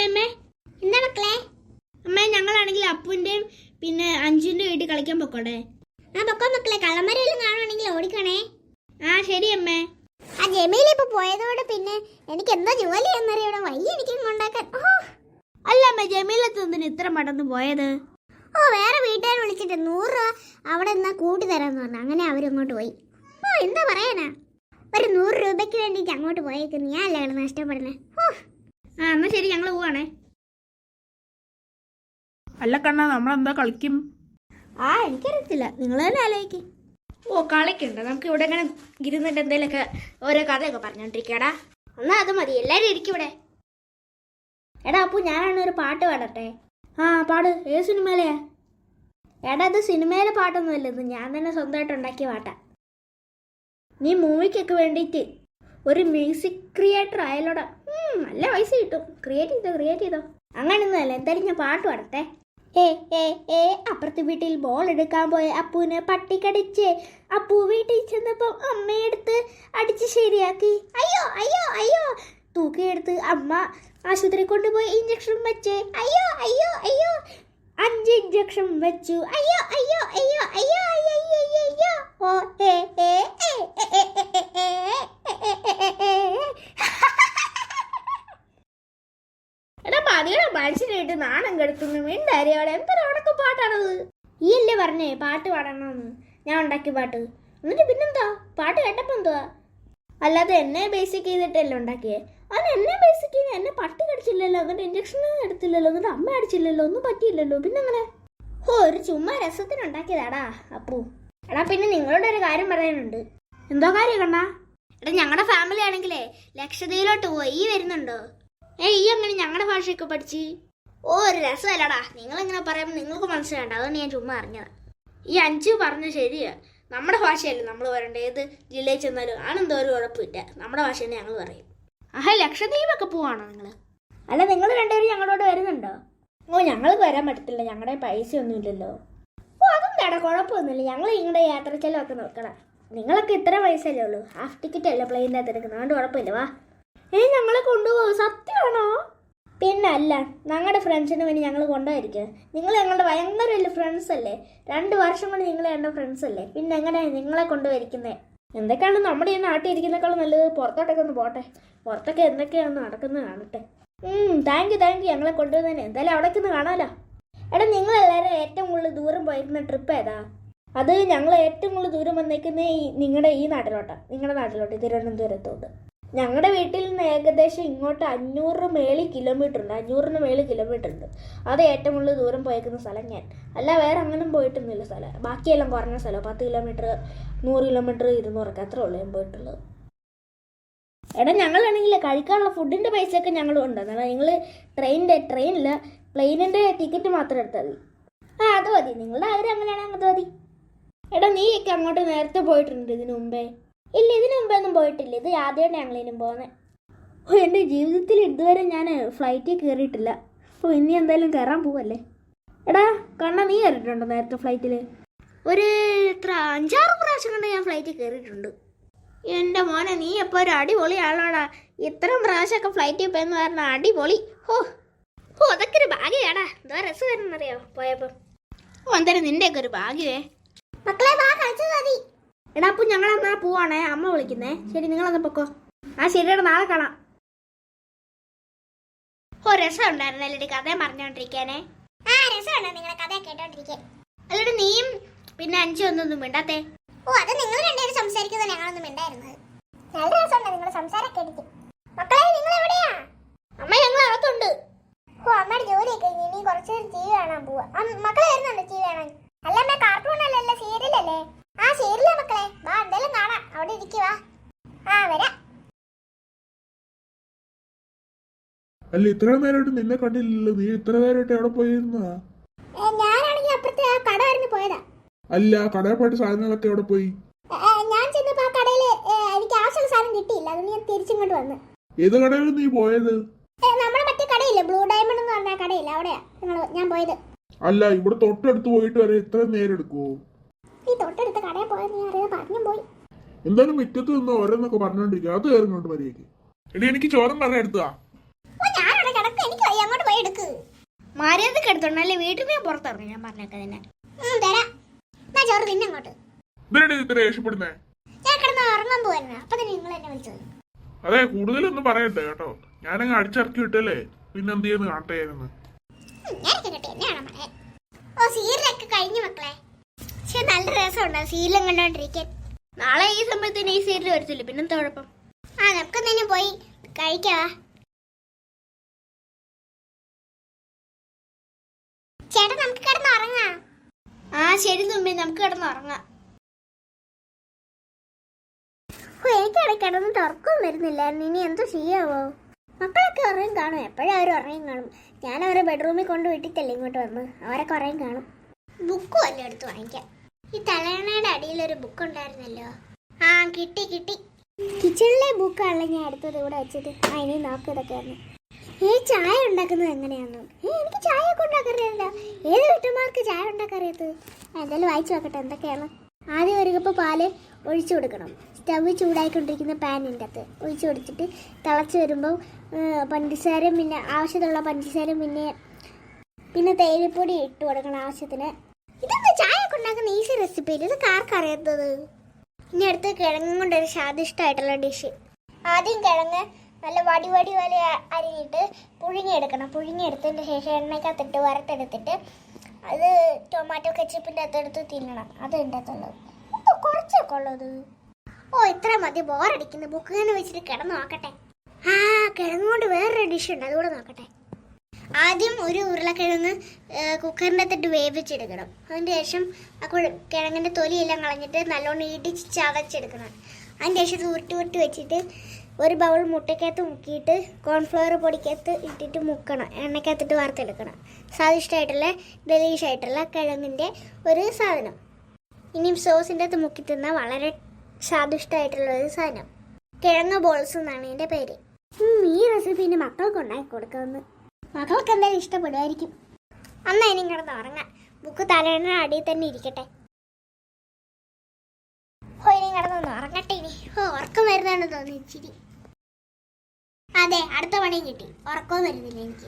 അമ്മേ. എന്താ മക്കളെ? അമ്മേ, ഞങ്ങളാണെങ്കിൽ അപ്പുവിന്റെയും പിന്നെ അഞ്ജുവിന്റെ വീട്ടിൽ കളിക്കാൻ പൊക്കോടെ? ആ പൊക്കോ മക്കളെ, കള്ളന്മാരെല്ലാം കാണുവാണെങ്കിൽ ഓടിക്കണേ. ആ ശരി അമ്മേ. ആ ജമീല ഇപ്പൊ പോയതോടെ പിന്നെ എനിക്ക് എന്താ ജോലി എന്നറിയാം, വയ്യ എനിക്ക് കൊണ്ടാക്കാൻ. അല്ല അമ്മേ, ജമീലത്തൊന്നിന് ഇത്ര മടന്ന് പോയത്? വേറെ വീട്ടുകാർ വിളിച്ചിട്ട് 100 രൂപ അവിടെ എന്നാ കൂട്ടി തരാന്ന് പറഞ്ഞു. അങ്ങനെ അവരങ്ങോട്ട് പോയി. എന്താ പറയാനാ, ഒരു 100 രൂപയ്ക്ക് വേണ്ടിട്ട് അങ്ങോട്ട് പോയേക്കുന്നു. ഞാൻ അല്ലേ നഷ്ടപ്പെടുന്നത്. ആ എന്നാ ശരി, ഞങ്ങൾ പോവാണേ. അല്ല കണ്ണാ, നമ്മളെന്താ കളിക്കും? എനിക്കറിയത്തില്ല, നിങ്ങൾ തന്നെ ആലോചിക്കും. കളിക്കണ്ട, നമുക്ക് ഇവിടെ ഇങ്ങനെ ഇരുന്നിട്ട് എന്തെങ്കിലുമൊക്കെ ഓരോ കഥയൊക്കെ പറഞ്ഞോണ്ടിരിക്കടാ. എന്നാ അത് മതി, എല്ലാരും ഇരിക്കും ഇവിടെ. എടാ അപ്പു, ഞാനാണ് ഒരു പാട്ട് പാടട്ടെ? പാട്. ഏത് സിനിമയിലെയാ? എടാ അത് സിനിമയിലെ പാട്ടൊന്നും അല്ലത്, ഞാൻ തന്നെ സ്വന്തമായിട്ട് ഉണ്ടാക്കിയ പാട്ടാ. നീ മൂവിക്കൊക്കെ വേണ്ടിയിട്ട് ഒരു മ്യൂസിക് ക്രിയേറ്റർ ആയാലോടാ. നല്ല പൈസ കിട്ടും. ക്രിയേറ്റ് ചെയ്തോ. അങ്ങനെയൊന്നും അല്ല, എന്തായാലും ഞാൻ പാട്ട് പാടട്ടെ. അപ്പുറത്തെ വീട്ടിൽ ബോൾ എടുക്കാൻ പോയ അപ്പുവിനെ പട്ടി കടിച്ച്. അപ്പു വീട്ടിൽ ചെന്നപ്പം അമ്മയെടുത്ത് അടിച്ച് ശരിയാക്കി. അയ്യോ അയ്യോ അയ്യോ. തൂക്കിയെടുത്ത് അമ്മ ആശുപത്രി കൊണ്ടുപോയി ഇഞ്ചക്ഷൻ വെച്ച്. അയ്യോ അയ്യോ അയ്യോ. 5 ഇഞ്ചക്ഷൻ വെച്ചു. അയ്യോ അയ്യോ അയ്യോ അയ്യോ അയ്യോ അയ്യോ. എടാ മതിയുടെ മനുഷ്യനായിട്ട് നാണം കെടുത്തുന്നു. മിണ്ടാരിയോടെ എന്തൊക്കെ പാട്ടാണത്? ഈ അല്ലേ പറഞ്ഞേ പാട്ട് പാടണമെന്ന്? ഞാൻ ഉണ്ടാക്കിയ പാട്ട്. എന്നിട്ട് പിന്നെന്താ പാട്ട് കേട്ടപ്പോ എന്തുവാ? അല്ലാതെ എന്നെ ബേസിക് ചെയ്തിട്ടല്ലേ ഉണ്ടാക്കിയേ? അത് എന്നെ ബേസിക് ചെയ്ത് എന്നെ പട്ടി കടിച്ചില്ലല്ലോ, എന്നിട്ട് ഇഞ്ചക്ഷൻ എടുത്തില്ലല്ലോ, എന്നിട്ട് അമ്മ അടിച്ചില്ലല്ലോ, ഒന്നും പറ്റിയില്ലല്ലോ, പിന്നെങ്ങനെ? ഒരു ചുമ്മാ രസത്തിനുണ്ടാക്കിയതാടാ അപ്പു. എടാ പിന്നെ നിങ്ങളോട് ഒരു കാര്യം പറയാനുണ്ട്. എന്തോ കാര്യം കണ്ണാ? എടാ ഞങ്ങളുടെ ഫാമിലി ആണെങ്കിലേ ലക്ഷദ്വീപിലോട്ട് പോയി. ഈ വരുന്നുണ്ടോ? ഈ അങ്ങനെ ഞങ്ങളുടെ ഭാഷയൊക്കെ പഠിച്ച് ഒരു രസമല്ലടാ. നിങ്ങളിങ്ങനെ പറയുമ്പോൾ നിങ്ങൾക്ക് മനസ്സിലാണ്ട, അതുകൊണ്ട് ഞാൻ ചുമ്മാ അറിഞ്ഞതാ. ഈ അഞ്ചു പറഞ്ഞ ശരിയാ, നമ്മുടെ ഭാഷയല്ലേ നമ്മൾ പറയണ്ടേ. ഏത് ജില്ലയിൽ ചെന്നാലും ആണെന്തോ ഒരു കുഴപ്പമില്ല, നമ്മുടെ ഭാഷ തന്നെ ഞങ്ങൾ പറയും. ലക്ഷദ്വീപൊക്കെ പോവാണോ നിങ്ങൾ? അല്ല നിങ്ങൾ രണ്ടുപേരും ഞങ്ങളോട് വരുന്നുണ്ടോ? ഞങ്ങൾക്ക് വരാൻ പറ്റത്തില്ല, ഞങ്ങളുടെ പൈസ ഒന്നും ഇല്ലല്ലോ. അതെന്താടാ കുഴപ്പമൊന്നുമില്ല, ഞങ്ങൾ നിങ്ങളുടെ യാത്ര ചെലവൊക്കെ നോക്കണം. നിങ്ങളൊക്കെ ഇത്ര പൈസയല്ലേ ഉള്ളൂ, ഹാഫ് ടിക്കറ്റ് അല്ലേ പ്ലെയിനകത്ത് എടുക്കുന്നത്, അതുകൊണ്ട് കുഴപ്പമില്ല. വാ. ഞങ്ങളെ കൊണ്ടുപോകും? സത്യമാണോ? പിന്നെ അല്ല, ഞങ്ങളുടെ ഫ്രണ്ട്സിന് വേണ്ടി ഞങ്ങൾ കൊണ്ടുപോയിരിക്കുക. നിങ്ങൾ ഞങ്ങളുടെ ഭയങ്കര വലിയ ഫ്രണ്ട്സ് അല്ലേ, 2 വർഷം കൊണ്ട് നിങ്ങൾ എൻ്റെ ഫ്രണ്ട്സ് അല്ലേ, പിന്നെ എങ്ങനെയാണ് നിങ്ങളെ കൊണ്ടുപോയിരിക്കുന്നത്? എന്തൊക്കെയാണ് നമ്മുടെ ഈ നാട്ടിൽ ഇരിക്കുന്നേക്കാളും നല്ലത് പുറത്തോട്ടൊക്കെ ഒന്ന് പോട്ടെ, പുറത്തൊക്കെ എന്തൊക്കെയാണ് നടക്കുന്നത് കാണട്ടെ. താങ്ക് യു ഞങ്ങളെ കൊണ്ടുപോകുന്നതിന്. എന്തായാലും അവിടേക്ക് ഒന്ന് കാണാമല്ലോ. എടാ നിങ്ങളെല്ലാവരും ഏറ്റവും കൂടുതൽ ദൂരം പോയിരിക്കുന്ന ട്രിപ്പ് ഏതാ? അത് ഞങ്ങൾ ഏറ്റവും കൂടുതൽ ദൂരം വന്നേക്കുന്നത് നിങ്ങളുടെ ഈ നാട്ടിലോട്ടാണ്, നിങ്ങളുടെ നാട്ടിലോട്ട്, തിരുവനന്തപുരത്തോട്ട്. ഞങ്ങളുടെ വീട്ടിൽ നിന്ന് ഏകദേശം ഇങ്ങോട്ട് 500 മേളിൽ കിലോമീറ്റർ ഉണ്ട്, 500-ന് മേളിൽ കിലോമീറ്റർ ഉണ്ട്. അത് ഏറ്റവും കൂടുതൽ ദൂരം പോയേക്കുന്ന സ്ഥലം ഞാൻ. അല്ല വേറെ അങ്ങനെ പോയിട്ടൊന്നുമില്ല സ്ഥലം, ബാക്കിയെല്ലാം കുറഞ്ഞ സ്ഥലം. 10 കിലോമീറ്റർ, 100 കിലോമീറ്റർ, 200 അത്രേ ഉള്ളൂ ഞാൻ പോയിട്ടുള്ളത്. എടാ ഞങ്ങളാണെങ്കിൽ കഴിക്കാനുള്ള ഫുഡിൻ്റെ പൈസയൊക്കെ ഞങ്ങൾ കൊണ്ടുവന്നത്. നിങ്ങൾ ട്രെയിനില്ല പ്ലെയിനിൻ്റെ ടിക്കറ്റ് മാത്രം എടുത്താൽ മതി. അത് മതി, നിങ്ങളുടെ ആഗ്രഹം അങ്ങനെയാണെങ്കിൽ അത് മതി. എടാ നീയൊക്കെ അങ്ങോട്ട് നേരത്തെ പോയിട്ടുണ്ട് ഇതിനു മുമ്പേ? ഇല്ല, ഇതിനു മുമ്പേ ഒന്നും പോയിട്ടില്ല, ഇത് ആദ്യമായിട്ട് ഞങ്ങളിനും പോകുന്നത്. എൻ്റെ ജീവിതത്തിൽ ഇതുവരെ ഞാൻ ഫ്ലൈറ്റിൽ കയറിയിട്ടില്ല. ഇനി എന്തായാലും കയറാൻ പോവല്ലേ. എടാ കണ്ണ, നീ കയറിയിട്ടുണ്ടോ നേരത്തെ ഫ്ലൈറ്റിൽ? ഒരു 5-6 പ്രാവശ്യം കൊണ്ട് ഞാൻ ഫ്ലൈറ്റിൽ കയറിയിട്ടുണ്ട്. എൻ്റെ മോനെ, നീ എപ്പോൾ ഒരു അടിപൊളിയാണോടാ, ഇത്രയും പ്രാവശ്യമൊക്കെ ഫ്ലൈറ്റിൽ പോയെന്ന് പറഞ്ഞാൽ അടിപൊളി. അതൊക്കെ ഒരു ഭാഗ്യമാടാ. എന്തോ രസമായിരുന്നറിയോ പോയപ്പോൾ. എന്തായാലും നിൻ്റെയൊക്കെ ഒരു ഭാഗ്യമേ. മക്കളെ വാ, കളിച്ചത് മതി. എടാ അപ്പോൾ ഞങ്ങളെന്നാ പോവാണേ, അമ്മ വിളിക്കുന്നേ. ശരി, നിങ്ങളെന്നാ പൊക്കോ. ശരിയുടെ നാളെ കാണാം. രസം ഉണ്ടായിരുന്നല്ലേ കഥ പറഞ്ഞോണ്ടിരിക്കാനേ? രസമുണ്ടോ നിങ്ങളെ കഥ കേട്ടോണ്ടിരിക്കാൻ? അല്ലടാ നീയും പിന്നെ അഞ്ചു ഒന്നൊന്നും മിണ്ടാത്തേ? അത് നിങ്ങൾ രണ്ടുപേരും സംസാരിക്കുന്നത് ഞങ്ങളൊന്നും മിണ്ടായിരുന്നത്. നല്ല രസമുണ്ടോ നിങ്ങളുടെ സംസാരം കേട്ടിട്ട്? മക്കളെ നിങ്ങൾ എവിടെയാ? അമ്മ ഞങ്ങൾ അകത്തുണ്ട്. അമ്മയുടെ ജോലിയൊക്കെ കഴിഞ്ഞ് ഇനി കുറച്ച് നേരം TV കാണാൻ പോവാ. മക്കളെ വരുന്നുണ്ട് TV കാണാൻ? അല്ല അമ്മ, കാർട്ടൂൺ അല്ലല്ലോ, സീരിയലല്ലേ? സീരിയലാ മക്കളെ, വാ എന്തായാലും കാണാം, അവിടെ ഇരിക്കുവാ. വരാം. അല്ല ഇത്ര നേരമായിട്ട് നിന്നെ കണ്ടില്ലല്ലോ, നീ ഇത്ര നേരമായിട്ട് എവിടെ പോയിരുന്നാ? ഞാനാണെങ്കിൽ അപ്പുറത്തെ ആ കട വരെ പോയതാ. അല്ല കടയിൽ പോയിട്ട് സാധനങ്ങളൊക്കെ എവിടെ പോയി? ഞാൻ ചെന്നപ്പോ ആ കടയില് എനിക്ക് ആവശ്യമുള്ള സാധനം കിട്ടിയില്ല, അതുകൊണ്ട് ഞാൻ തിരിച്ചിങ്ങോട്ട് വന്നു. ഏത് കടയിൽ നീ പോയത്? നമ്മുടെ മറ്റേ കടയില്ലേ, ബ്ലൂ ഡയമണ്ട് എന്ന് പറഞ്ഞ കടയില്ല, അവിടെയാ ഞാൻ പോയത്. അല്ല ഇവിടെ തൊട്ടടുത്ത് പോയിട്ട് വരെ ഇത്ര നേരം എടുക്കുവോ? ഈ തൊട്ടടുത്ത കടയിൽ പോയത് നീ അറിയാതെ പറഞ്ഞു പോയി. എന്തായാലും മുറ്റത്ത് നിന്ന് ഓരോന്നൊക്കെ പറഞ്ഞോണ്ടിരിക്കുക, അത് കയറിങ്ങോട്ട് മര്യാദയ്ക്ക്. എടി എനിക്ക് ചോറും കറി എടുത്താ. ഞാനവിടെ കിടക്കും, എനിക്ക് അങ്ങോട്ട് എടുക്ക്. മര്യാദക്ക് എടുത്തോണ്ട് അല്ലേ വീട്ടിൽ നിന്ന് പുറത്തിറങ്ങി. ഞാൻ പറഞ്ഞേക്ക തന്നെ തരാം. എന്നാ ചോറ് തിന്നങ്ങോട്ട്. ഇതിനാണ് ഇത്ര രക്ഷപ്പെടുന്നേ? ഞാൻ കിടന്ന് ഉറങ്ങാൻ പോവായിരുന്നു. അപ്പൊ തന്നെ നിങ്ങൾ എന്നെ വിളിച്ചത്. അതെ, കൂടുതലൊന്നും പറയട്ടെ കേട്ടോ. ഞാനങ്ങ് അടിച്ചിറക്കി വിട്ടല്ലേ, പിന്നെ എന്ത് ചെയ്യുന്നു കാണട്ടെയായിരുന്നു. ഞാനൊക്കെ കിട്ടി എന്നെയാണോ മനെ? ഓ സീരിയലൊക്കെ കഴിഞ്ഞു മക്കളെ. പക്ഷെ നല്ല രസമുണ്ടോ സീരിയലും കണ്ടോണ്ടിരിക്കാൻ. നാളെ ഈ സമയത്തിന് ഈ സീരിയൽ വരത്തില്ല, പിന്നെന്താ കുഴപ്പം? നമുക്കെന്തെങ്കിലും പോയി കഴിക്കാവാ. ചേട്ടാ നമുക്ക് കിടന്ന് ഉറങ്ങാം. ശരി തുമ്പി, നമുക്ക് കിടന്ന് ഉറങ്ങാം. എനിക്കിടെ കിടന്ന് തുറക്കം വരുന്നില്ലായിരുന്നു. ഇനി എന്തോ ചെയ്യാവോ? മക്കളൊക്കെ ഉറങ്ങി കാണും. എപ്പോഴും അവർ ഉറങ്ങി കാണും. ഞാൻ അവരെ ബെഡ്റൂമിൽ കൊണ്ട് വിട്ടിട്ടല്ലേ ഇങ്ങോട്ട് വന്ന്. അവരൊക്കെ ഉറങ്ങി കാണും. ബുക്കും അല്ലേ എടുത്ത് വാങ്ങിക്കാം. ഈ തലയണയുടെ അടിയിലൊരു ബുക്ക് ഉണ്ടായിരുന്നല്ലോ. കിട്ടി. കിച്ചണിലെ ബുക്കാണല്ലോ ഞാൻ അടുത്തത് ഇവിടെ വെച്ചത്. ഇനി നോക്ക് ഇതൊക്കെയാണ്. ചായ ഉണ്ടാക്കുന്നത് എങ്ങനെയാണെന്ന്. എനിക്ക് ചായ ഒക്കെ ഉണ്ടാക്കാറില്ല. ഏത് വീട്ടമ്മമാർക്ക് ചായ ഉണ്ടാക്കാറിയത്? എന്തായാലും വായിച്ചു നോക്കട്ടെ എന്തൊക്കെയാണ്. ആദ്യം ഒരു കപ്പ് പാല് ഒഴിച്ചു കൊടുക്കണം. സ്റ്റവ് ചൂടായിക്കൊണ്ടിരിക്കുന്ന പാനിൻ്റെ അകത്ത് ഒഴിച്ചു കൊടുത്തിട്ട് തിളച്ച് വരുമ്പോൾ പഞ്ചസാരയും പിന്നെ ആവശ്യത്തിനുള്ള പഞ്ചസാരയും പിന്നെ തേയിലപ്പൊടി ഇട്ട് കൊടുക്കണം ആവശ്യത്തിന്. ഇതെന്താ ചായ ഒക്കെ ഉണ്ടാക്കുന്ന ഈസി റെസിപ്പി. ഇത് ആർക്കറിയാത്തത്? ഇനി അടുത്ത് കിഴങ്ങും കൊണ്ടൊരു സ്വാദിഷ്ടമായിട്ടുള്ള ഡിഷ്. ആദ്യം കിഴങ്ങ് നല്ല വടി പോലെ അരിഞ്ഞിട്ട് പുഴുങ്ങിയെടുക്കണം. പുഴുങ്ങിയെടുത്തതിന് ശേഷം എണ്ണയ്ക്കകത്തിട്ട് വറുത്തെടുത്തിട്ട് അത് ടൊമാറ്റോ കെച്ചപ്പിൻ്റെ അകത്തെടുത്ത് തിന്നണം. അത് ഉണ്ടാത്തുള്ളത് കുറച്ചൊക്കെ ഉള്ളത്. ഇത്ര മതി. ബോറടിക്കുന്നു. ബുക്ക് തന്നെ വെച്ചിട്ട് കിടന്ന് നോക്കട്ടെ. കിഴങ്ങ് കൊണ്ട് വേറൊരു ഡിഷ് ഉണ്ട്, അതുകൂടെ നോക്കട്ടെ. ആദ്യം ഒരു ഉരുളക്കിഴങ്ങ് കുക്കറിൻ്റെ അകത്തിട്ട് വേവിച്ചെടുക്കണം. അതിന് ശേഷം കിഴങ്ങിൻ്റെ തൊലിയെല്ലാം കളഞ്ഞിട്ട് നല്ലോണം ഇടിച്ച് ചതച്ചെടുക്കണം. അതിന് ശേഷം ഉരുട്ടി വെച്ചിട്ട് ഒരു ബൗൾ മുട്ടയ്ക്കകത്ത് മുക്കിയിട്ട് കോൺഫ്ലവർ പൊടിക്കകത്ത് ഇട്ടിട്ട് മുക്കണം. എണ്ണയ്ക്കകത്തിട്ട് വറുത്തെടുക്കണം. സ്വാദിഷ്ടമായിട്ടുള്ള ഡെലീഷ് ആയിട്ടുള്ള കിഴങ്ങിൻ്റെ ഒരു സാധനം. ഇനിയും സോസിൻ്റെ അകത്ത് മുക്കി തിന്നാൽ വളരെ സ്വാദിഷ്ടമായിട്ടുള്ള ഒരു സാധനം. കിഴങ്ങ് ബോൾസ് എന്നാണ് എൻ്റെ പേര്. ഈ റെസിപ്പി എൻ്റെ മക്കൾക്ക് ഉണ്ടാക്കി കൊടുക്കാമെന്ന്. മക്കൾക്ക് എന്തായാലും ഇഷ്ടപ്പെടുമായിരിക്കും. അന്നാ ഇനി കിടന്ന് ഉറങ്ങാം. ബുക്ക് തലേണ അടിയിൽ തന്നെ ഇരിക്കട്ടെ. ഇനി കിടന്നൊന്ന് ഉറങ്ങട്ടെ. ഇനി ഉറക്കം വരുന്നതാണെന്ന് തോന്നി ഇച്ചിരി. അതെ, അടുത്ത പണിയും കിട്ടി. ഉറക്കവും വരുന്നില്ല എനിക്ക്.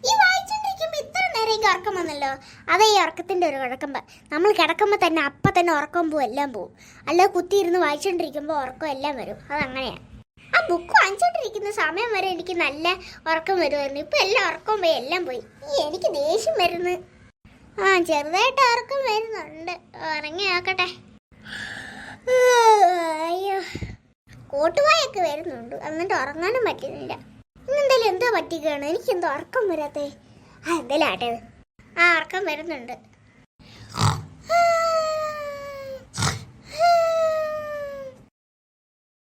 ഈ വായിച്ചോണ്ടിരിക്കുമ്പോൾ ഇത്ര നേരം എനിക്ക് ഉറക്കം വന്നല്ലോ. അതെ, ഈ ഉറക്കത്തിൻ്റെ ഒരു കുഴക്കം. നമ്മൾ കിടക്കുമ്പോൾ തന്നെ അപ്പം തന്നെ ഉറക്കം പോവും, എല്ലാം പോവും. അല്ലാതെ കുത്തിയിരുന്ന് വായിച്ചോണ്ടിരിക്കുമ്പോൾ ഉറക്കം എല്ലാം വരും. അതങ്ങനെയാണ്. ആ ബുക്ക് വാങ്ങിച്ചോണ്ടിരിക്കുന്ന സമയം വരെ എനിക്ക് നല്ല ഉറക്കം വരുമായിരുന്നു. ഇപ്പം എല്ലാം ഉറക്കം പോയി, എല്ലാം പോയി. എനിക്ക് ദേഷ്യം വരുന്നു. ചെറുതായിട്ട് ഉറക്കം വരുന്നുണ്ട്. ഉറങ്ങി നോക്കട്ടെ. അയ്യോ, കോട്ടുവായൊക്കെ വരുന്നുണ്ട്. എന്നിട്ട് ഉറങ്ങാനും പറ്റുന്നില്ല. ഇന്നെന്തായാലും എന്തോ പറ്റിക്കാണ്. എനിക്കെന്തോ ഉറക്കം വരാത്തേ. എന്തായാലും ആട്ടത്. ഉറക്കം വരുന്നുണ്ട്.